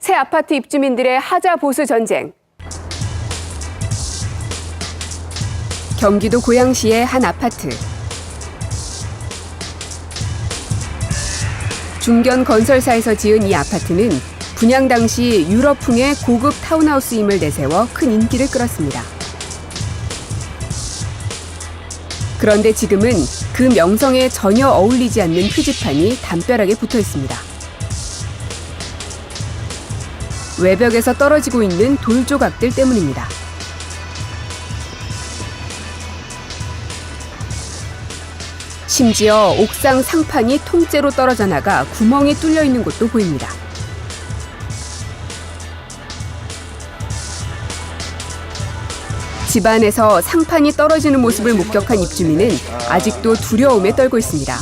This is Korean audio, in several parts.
새 아파트 입주민들의 하자 보수 전쟁. 경기도 고양시의 한 아파트. 중견 건설사에서 지은 이 아파트는 분양 당시 유럽풍의 고급 타운하우스임을 내세워 큰 인기를 끌었습니다. 그런데 지금은 그 명성에 전혀 어울리지 않는 표지판이 담벼락에 붙어 있습니다. 외벽에서 떨어지고 있는 돌 조각들 때문입니다. 심지어 옥상 상판이 통째로 떨어져 나가 구멍이 뚫려 있는 곳도 보입니다. 집안에서 상판이 떨어지는 모습을 목격한 입주민은 아직도 두려움에 떨고 있습니다.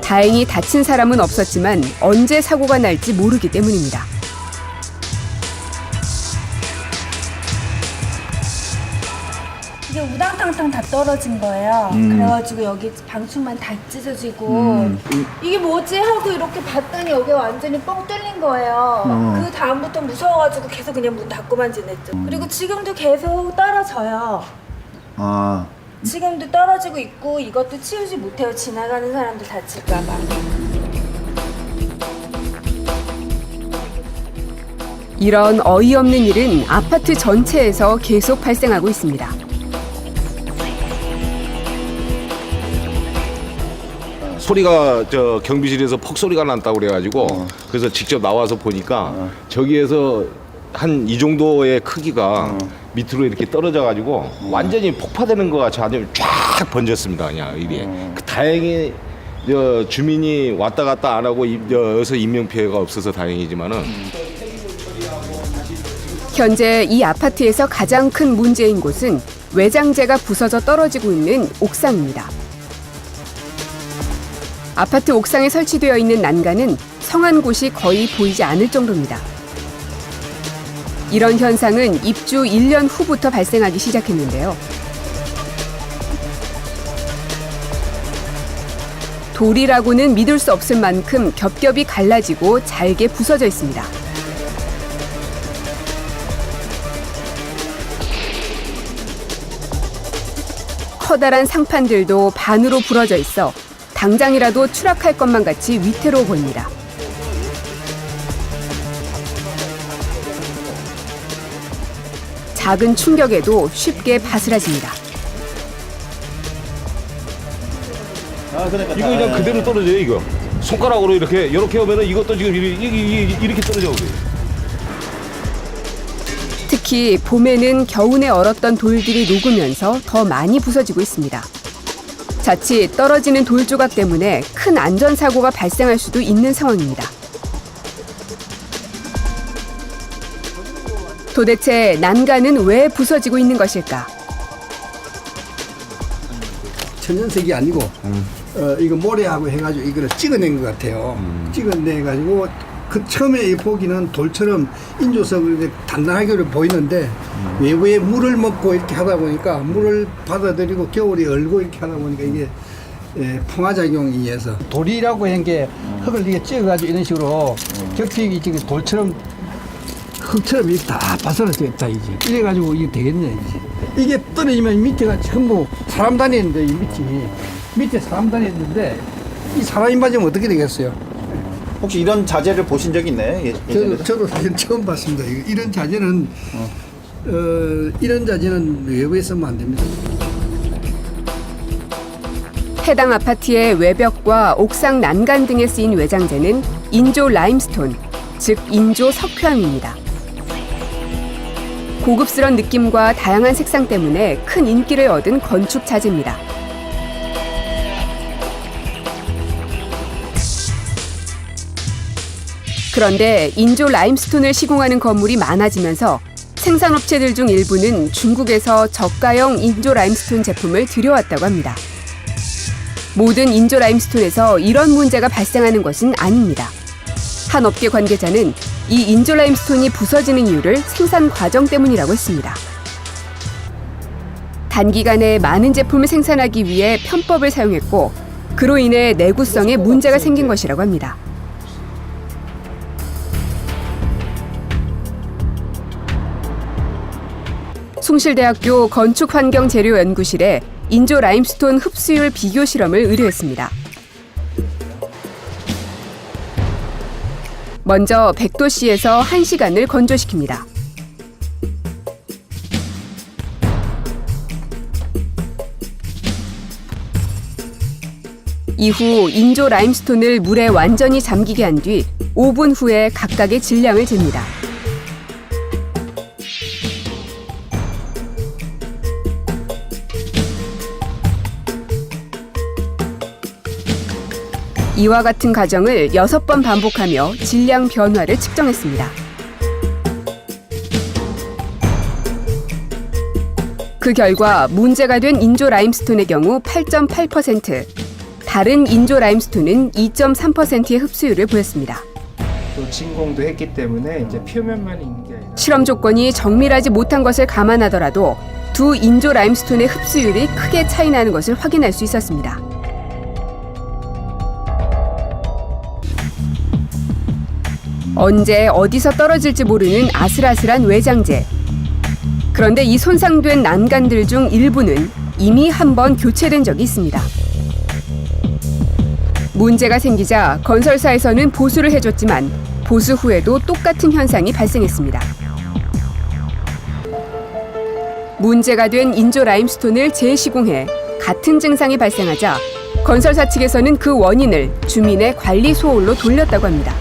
다행히 다친 사람은 없었지만 언제 사고가 날지 모르기 때문입니다. 이게 우당탕탕 다 떨어진 거예요. 그래가지고 여기 방충망 다 찢어지고 이게 뭐지 하고 이렇게 봤더니 여기 완전히 뻥 뚫린 거예요. 그 다음부터 무서워가지고 계속 그냥 문 닫고만 지냈죠. 그리고 지금도 계속 떨어져요. 아, 지금도 떨어지고 있고 이것도 치우지 못해요. 지나가는 사람들 다칠까 봐. 이런 어이없는 일은 아파트 전체에서 계속 발생하고 있습니다. 소리가 경비실에서 폭 소리가 난다고 그래가지고 그래서 직접 나와서 보니까 저기에서 한 이 정도의 크기가 밑으로 이렇게 떨어져가지고 완전히 폭파되는 것 같이 아주 쫙 번졌습니다. 그냥 이게 다행히 주민이 왔다 갔다 안 하고 여기서 인명 피해가 없어서 다행이지만은. 현재 이 아파트에서 가장 큰 문제인 곳은 외장재가 부서져 떨어지고 있는 옥상입니다. 아파트 옥상에 설치되어 있는 난간은 성한 곳이 거의 보이지 않을 정도입니다. 이런 현상은 입주 1년 후부터 발생하기 시작했는데요. 돌이라고는 믿을 수 없을 만큼 겹겹이 갈라지고 잘게 부서져 있습니다. 커다란 상판들도 반으로 부러져 있어 당장이라도 추락할 것만 같이 위태로워 보입니다. 작은 충격에도 쉽게 바스라집니다. 이거 그냥 그대로 떨어져요. 이거 손가락으로 이렇게 하면은 이것도 지금 이렇게 떨어져. 특히 봄에는 겨우내 얼었던 돌들이 녹으면서 더 많이 부서지고 있습니다. 자칫 떨어지는 돌 조각 때문에 큰 안전사고가 발생할 수도 있는 상황입니다. 도대체 난간은 왜 부서지고 있는 것일까? 천연색이 아니고 이거 모래하고 해가지고 이거를 찍어낸 것 같아요. 찍어내가지고 그 처음에 보기는 돌처럼 인조석을 단단하게 보이는데 외부에 물을 먹고 이렇게 하다 보니까 물을 받아들이고 겨울에 얼고 이렇게 하다 보니까 이게 풍화작용에 의해서 돌이라고 한 게 흙을 이렇게 찍어가지고 이런 식으로 겹치기 지금 돌처럼 흙처럼 이렇게 다 바스라졌다 이제 이래가지고 이게 되겠네 이게 떨어지면 밑에가 전부 사람 다니는데 이 밑에 사람 다니는데 이 사람이 맞으면 어떻게 되겠어요? 혹시 이런 자재를 보신 적 있나요? 저도 사실 처음 봤습니다. 이런 자재는 이런 자재는 외부에 쓰면 안 됩니다. 해당 아파트의 외벽과 옥상 난간 등에 쓰인 외장재는 인조 라임스톤, 즉 인조 석회암입니다. 고급스런 느낌과 다양한 색상 때문에 큰 인기를 얻은 건축 자재입니다. 그런데 인조 라임스톤을 시공하는 건물이 많아지면서 생산업체들 중 일부는 중국에서 저가형 인조 라임스톤 제품을 들여왔다고 합니다. 모든 인조 라임스톤에서 이런 문제가 발생하는 것은 아닙니다. 한 업계 관계자는 이 인조 라임스톤이 부서지는 이유를 생산 과정 때문이라고 했습니다. 단기간에 많은 제품을 생산하기 위해 편법을 사용했고 그로 인해 내구성에 문제가 생긴 것이라고 합니다. 숭실대학교 건축환경재료연구실에 인조 라임스톤 흡수율 비교 실험을 의뢰했습니다. 먼저 100도씨에서 1시간을 건조시킵니다. 이후 인조 라임스톤을 물에 완전히 잠기게 한 뒤 5분 후에 각각의 질량을 잽니다. 이와 같은 과정을 6번 반복하며 질량 변화를 측정했습니다. 그 결과 문제가 된 인조 라임스톤의 경우 8.8%, 다른 인조 라임스톤은 2.3%의 흡수율을 보였습니다. 또 진공도 했기 때문에 이제 표면만 있는 게 아니라 실험 조건이 정밀하지 못한 것을 감안하더라도 두 인조 라임스톤의 흡수율이 크게 차이 나는 것을 확인할 수 있었습니다. 언제 어디서 떨어질지 모르는 아슬아슬한 외장재. 그런데 이 손상된 난간들 중 일부는 이미 한 번 교체된 적이 있습니다. 문제가 생기자 건설사에서는 보수를 해줬지만 보수 후에도 똑같은 현상이 발생했습니다. 문제가 된 인조 라임스톤을 재시공해 같은 증상이 발생하자 건설사 측에서는 그 원인을 주민의 관리 소홀로 돌렸다고 합니다.